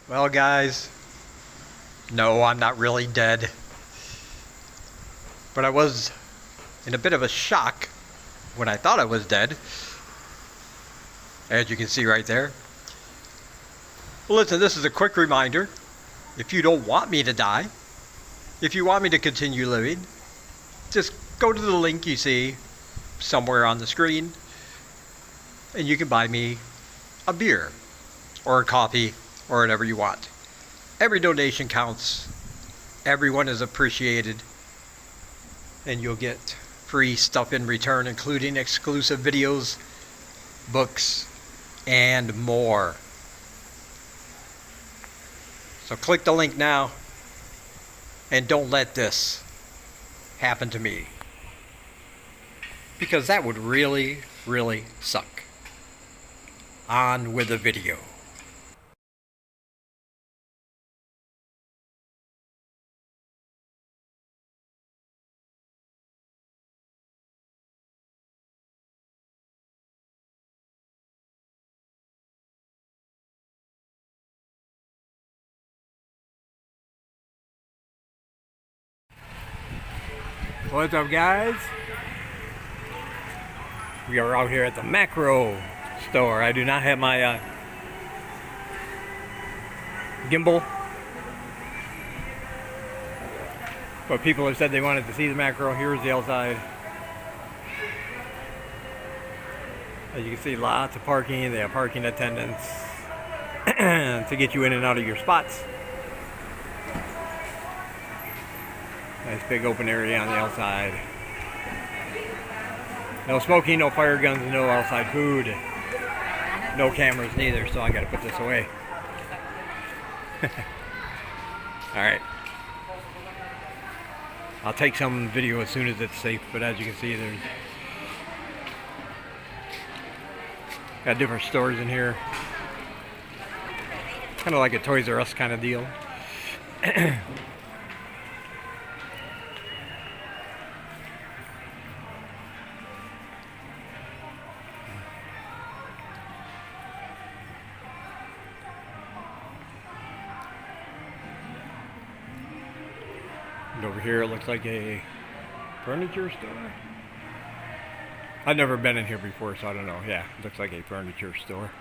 Well, guys, no, I'm not really dead. But I was in a bit of a shock when I thought I was dead. As you can see right there. Well, listen, this is a quick reminder. If you don't want me to die, if you want me to continue living, just go to the link you see somewhere on the screen and you can buy me a beer or a coffee or whatever you want. Every donation counts. Everyone is appreciated. And you'll get free stuff in return, including exclusive videos, books, and more. So click the link now and don't let this happen to me, because that would really, really suck. On with the video. What's up, guys? We are out here at the MAKRO store. I do not have my gimbal, but people have said they wanted to see the MAKRO. Here's the outside. As you can see, lots of parking. They have parking attendants to get you in and out of your spots. Nice big open area on the outside. No smoking, no fire guns, no outside food. No cameras neither, so I gotta put this away. Alright. I'll take some video as soon as it's safe, but as you can see, there's got different stores in here. Kind of like a Toys R Us kind of deal. And over here it looks like a furniture store. I've never been in here before, so I don't know. Yeah, it looks like a furniture store.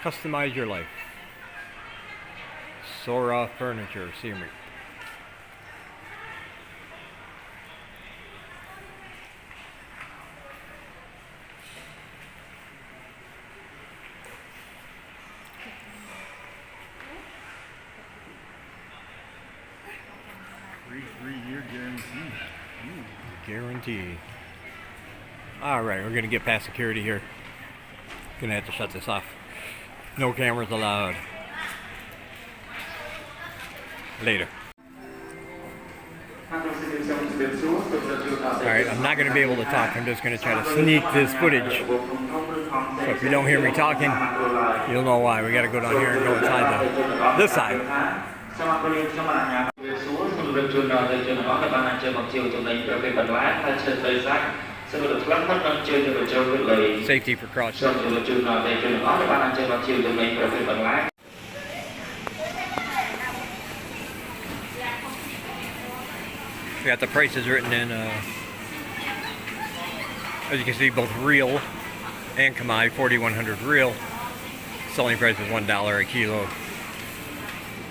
Customize your life. Sora Furniture, Siem Reap. Three-year guarantee. Guarantee. Alright, we're gonna get past security here. Gonna have to shut this off. No cameras allowed. Later. Alright, I'm not going to be able to talk. I'm just going to try to sneak this footage. So if you don't hear me talking, you'll know why. We got to go down here and go inside this side. Safety precautions. We got the prices written in, as you can see, both real and Khmer, 4,100 real. Selling price is $1 a kilo.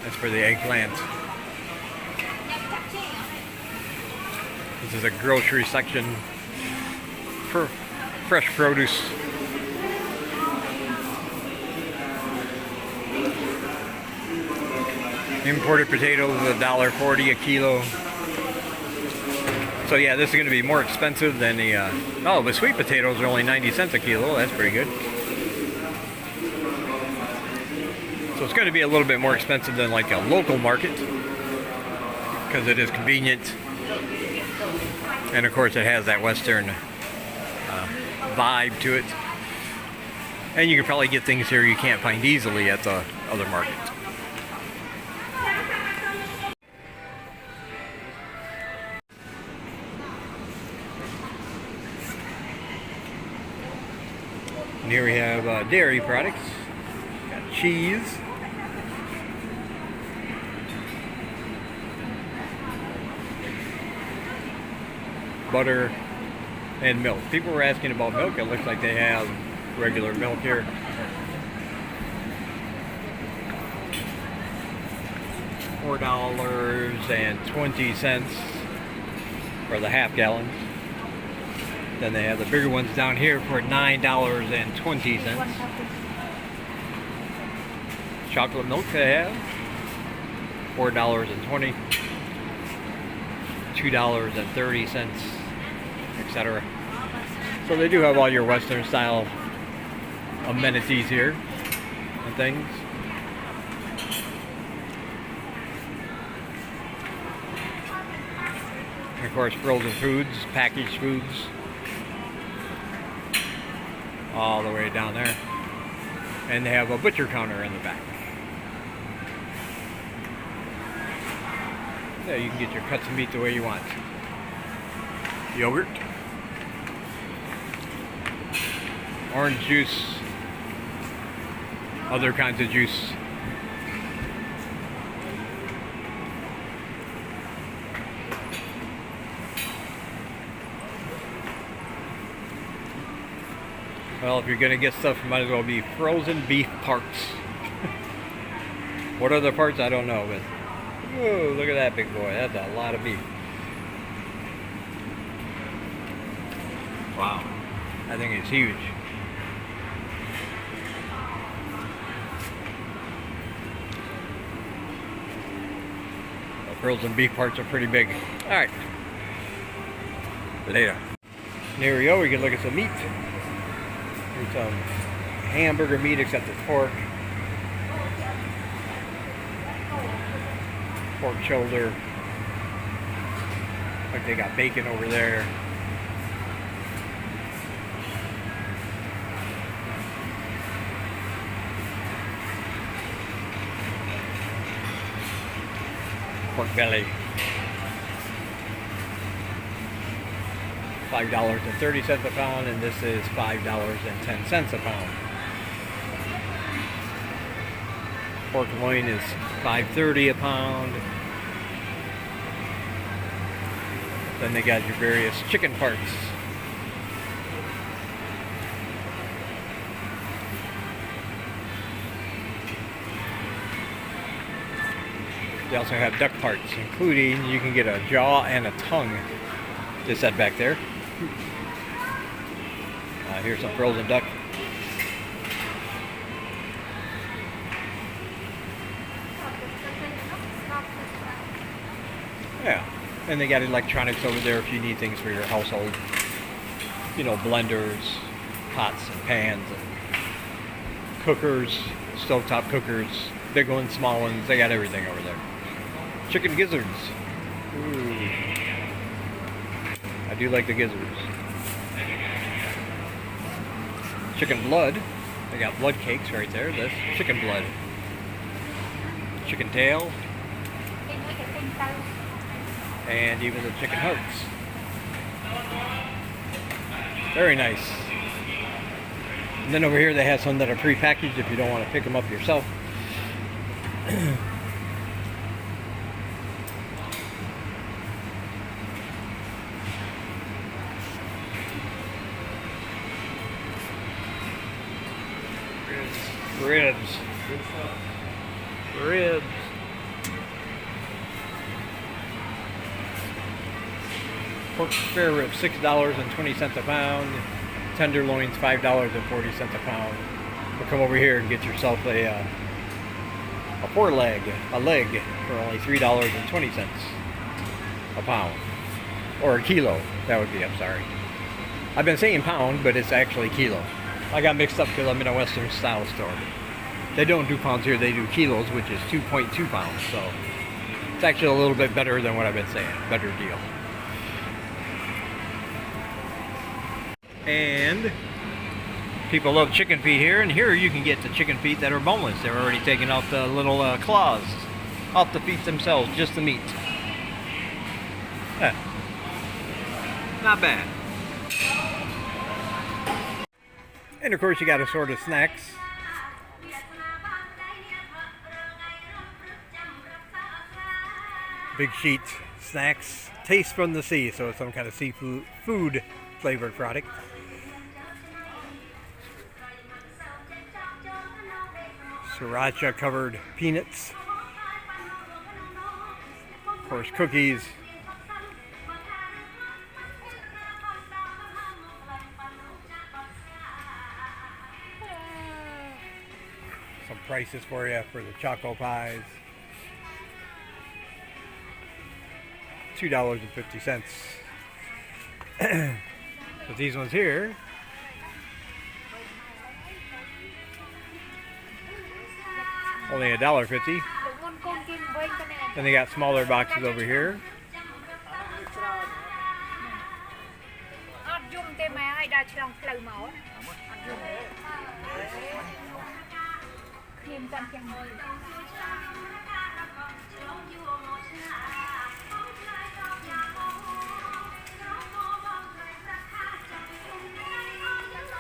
That's for the eggplant. This is a grocery section for fresh produce. Imported potatoes, $1.40 a kilo. So yeah, this is going to be more expensive than the, oh, but sweet potatoes are only 90 cents a kilo. That's pretty good. So it's going to be a little bit more expensive than like a local market, because it is convenient. And of course it has that Western vibe to it. And you can probably get things here you can't find easily at the other markets. And here we have dairy products. Got cheese. Butter and milk. People were asking about milk. It looks like they have regular milk here. $4.20 for the half gallons. Then they have the bigger ones down here for $9.20. Chocolate milk they have $4.20, $2.30, etc. So they do have all your Western style amenities here and things. And of course, frozen foods, packaged foods, all the way down there. And they have a butcher counter in the back. Yeah, you can get your cuts of meat the way you want. Yogurt, orange juice, other kinds of juice. Well, if you're gonna get stuff, it might as well be frozen beef parts. What other parts, I don't know, but whoa, look at that big boy. That's a lot of beef. Wow, I think it's huge. The frozen beef parts are pretty big. All right, later. And here we go. We can look at some meat. Here's some hamburger meat, except it's pork. Pork shoulder. Like they got bacon over there. Pork belly. $5.30 a pound, and this is $5.10 a pound. Pork loin is $5.30 a pound. Then they got your various chicken parts. They also have duck parts, including you can get a jaw and a tongue. Just that back there. Here's some frozen duck. Yeah, and they got electronics over there if you need things for your household. You know, blenders, pots and pans, and cookers, stovetop cookers, big ones, small ones. They got everything over there. Chicken gizzards. Ooh. I do like the gizzards. Chicken blood. They got blood cakes right there. That's chicken blood. Chicken tail. And even the chicken hearts. Very nice. And then over here they have some that are pre-packaged if you don't want to pick them up yourself. Ribs. Ribs. Pork spare ribs, $6.20 a pound. Tenderloins, $5.40 a pound. But come over here and get yourself a foreleg, a leg, for only $3.20 a pound. Or a kilo, that would be, I'm sorry. I've been saying pound, but it's actually kilo. I got mixed up because I'm in a Western style store. They don't do pounds here, they do kilos, which is 2.2 pounds. So it's actually a little bit better than what I've been saying. Better deal. And people love chicken feet here, and here you can get the chicken feet that are boneless. They're already taking out the little claws off the feet themselves, just the meat. Yeah. Not bad. And of course you got assorted snacks. Big sheet snacks. Taste from the sea, so it's some kind of seafood food flavored product. Sriracha covered peanuts. Of course, cookies. Some prices for you for the choco pies. $2.50. But these ones here, only $1.50. Then they got smaller boxes over here.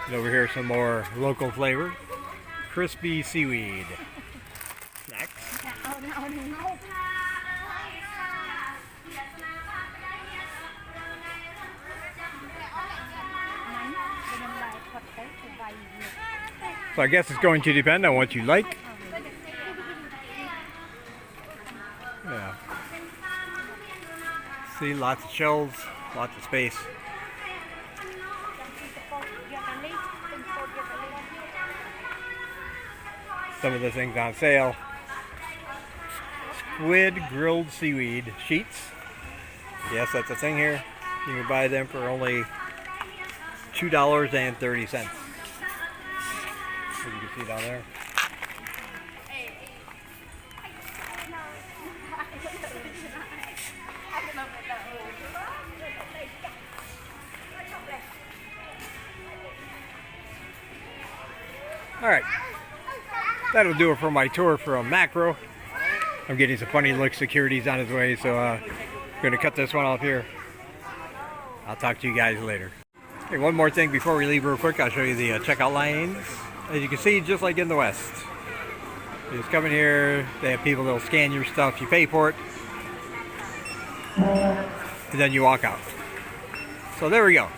And over here, some more local flavor. Crispy seaweed. Snacks. So I guess it's going to depend on what you like. Yeah. See, lots of shelves, lots of space. Some of the things on sale. Squid grilled seaweed sheets. Yes, that's a thing here. You can buy them for only $2.30. As you can see down there. Alright, that'll do it for my tour from MAKRO. I'm getting some funny look securities on his way, so I'm going to cut this one off here. I'll talk to you guys later. Okay, one more thing before we leave real quick, I'll show you the checkout lines. As you can see, just like in the West. You just come in here, they have people that'll scan your stuff, you pay for it, and then you walk out. So there we go.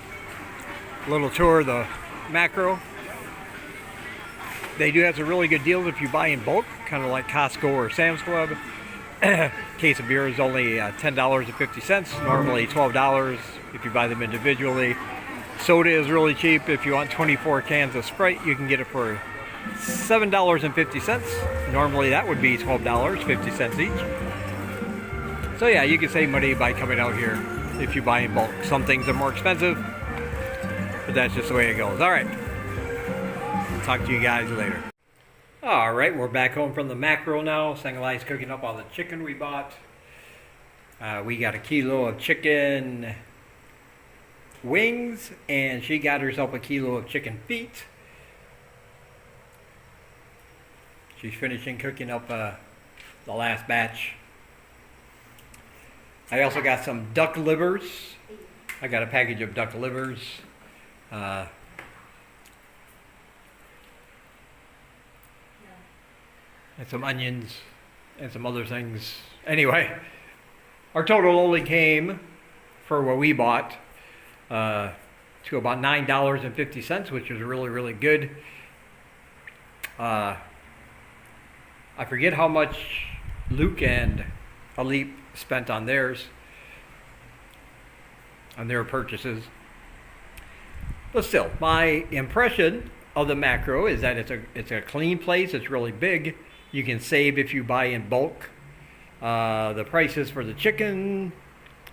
A little tour of the MAKRO. They do have some really good deals if you buy in bulk, kind of like Costco or Sam's Club. Case of beer is only $10.50, normally $12 if you buy them individually. Soda is really cheap. If you want 24 cans of Sprite, you can get it for $7.50. Normally that would be $12.50 each. So yeah, you can save money by coming out here if you buy in bulk. Some things are more expensive, but that's just the way it goes. All right. Talk to you guys later. Alright, we're back home from the MAKRO now. Sangalai's cooking up all the chicken we bought. We got a kilo of chicken wings, and she got herself a kilo of chicken feet. She's finishing cooking up the last batch. I also got some duck livers. I got a package of duck livers. And some onions and some other things. Anyway, our total only came for what we bought to about $9.50, which is really, really good. I forget how much Luke and Alip spent on theirs, on their purchases. But still, my impression of the MAKRO is that it's a clean place. It's really big. You can save if you buy in bulk. The prices for the chicken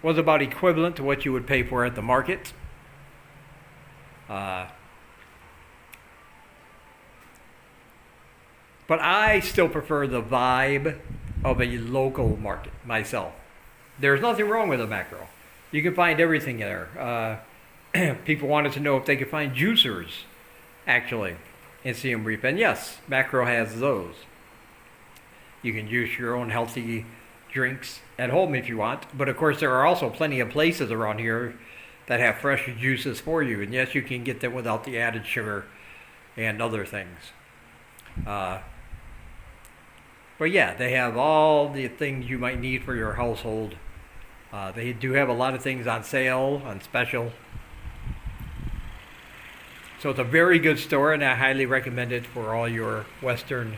was about equivalent to what you would pay for at the market. But I still prefer the vibe of a local market myself. There's nothing wrong with a MAKRO. You can find everything there. People wanted to know if they could find juicers, actually, in Siem Reap. And yes, MAKRO has those. You can juice your own healthy drinks at home if you want. But of course, there are also plenty of places around here that have fresh juices for you. And yes, you can get them without the added sugar and other things. But yeah, they have all the things you might need for your household. They do have a lot of things on sale, on special. So it's a very good store, and I highly recommend it for all your Western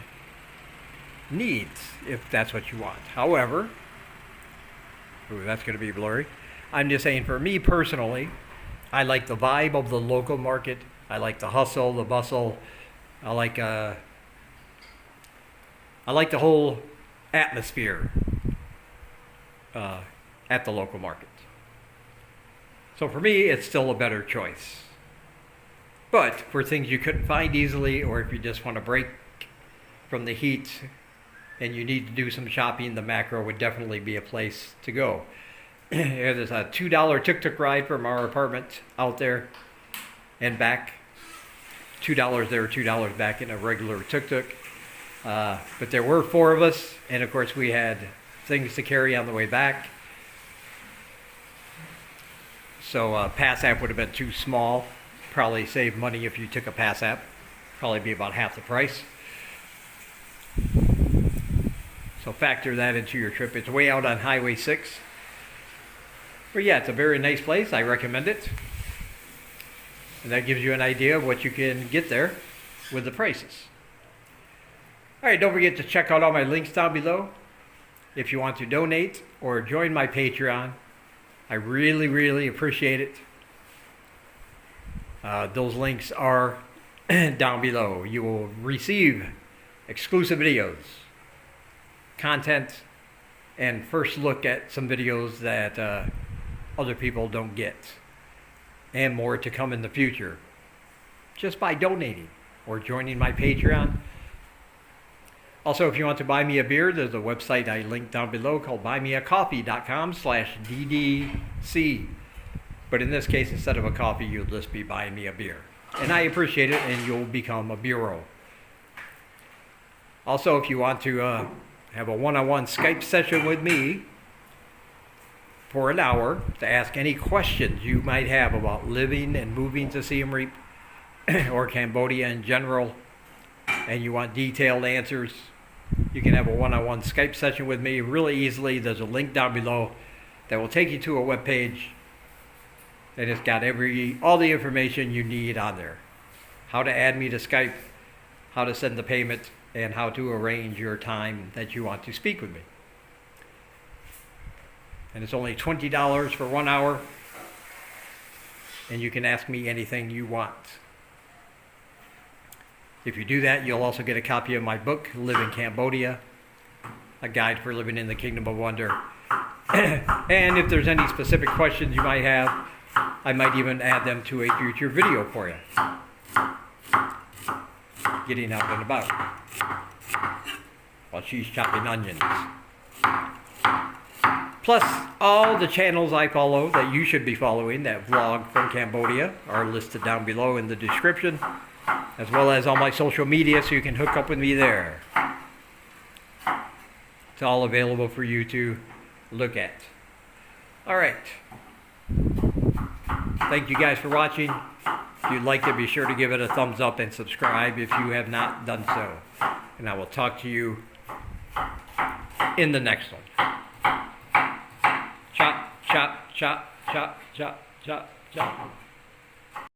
needs, if that's what you want. However, ooh, that's going to be blurry. I'm just saying, for me personally, I like the vibe of the local market. I like the hustle, the bustle. I like the whole atmosphere at the local market. So for me, it's still a better choice. But for things you couldn't find easily, or if you just want to break from the heat and you need to do some shopping, the MAKRO would definitely be a place to go. There's a $2 tuk-tuk ride from our apartment out there and back. $2 there, $2 back in a regular tuk-tuk. But there were 4 of us, and of course we had things to carry on the way back. So Pass app would have been too small. Probably save money if you took a Pass app. Probably be about half the price. So factor that into your trip. It's way out on Highway 6. But yeah, it's a very nice place. I recommend it. And that gives you an idea of what you can get there with the prices. All right, don't forget to check out all my links down below. If you want to donate or join my Patreon, I really, really appreciate it. Those links are down below. You will receive exclusive videos, content, and first look at some videos that other people don't get, and more to come in the future, just by donating or joining my Patreon. Also, if you want to buy me a beer, there's a website I linked down below called buymeacoffee.com/DDC. But in this case, instead of a coffee, you'll just be buying me a beer. And I appreciate it, and you'll become a bureau. Also, if you want to have a one-on-one Skype session with me for an hour to ask any questions you might have about living and moving to Siem Reap or Cambodia in general, and you want detailed answers, you can have a one-on-one Skype session with me really easily. There's a link down below that will take you to a web page, and it's got all the information you need on there. How to add me to Skype, how to send the payment, and how to arrange your time that you want to speak with me. And it's only $20 for 1 hour, and you can ask me anything you want. If you do that, you'll also get a copy of my book, Live in Cambodia, a guide for living in the Kingdom of Wonder. And if there's any specific questions you might have, I might even add them to a future video for you. Getting out and about while she's chopping onions. Plus, all the channels I follow that you should be following that vlog from Cambodia are listed down below in the description, as well as all my social media, so you can hook up with me there. It's all available for you to look at. All right. Thank you guys for watching. If you'd like to, be sure to give it a thumbs up and subscribe if you have not done so. And I will talk to you in the next one. Chop, chop, chop, chop, chop, chop, chop.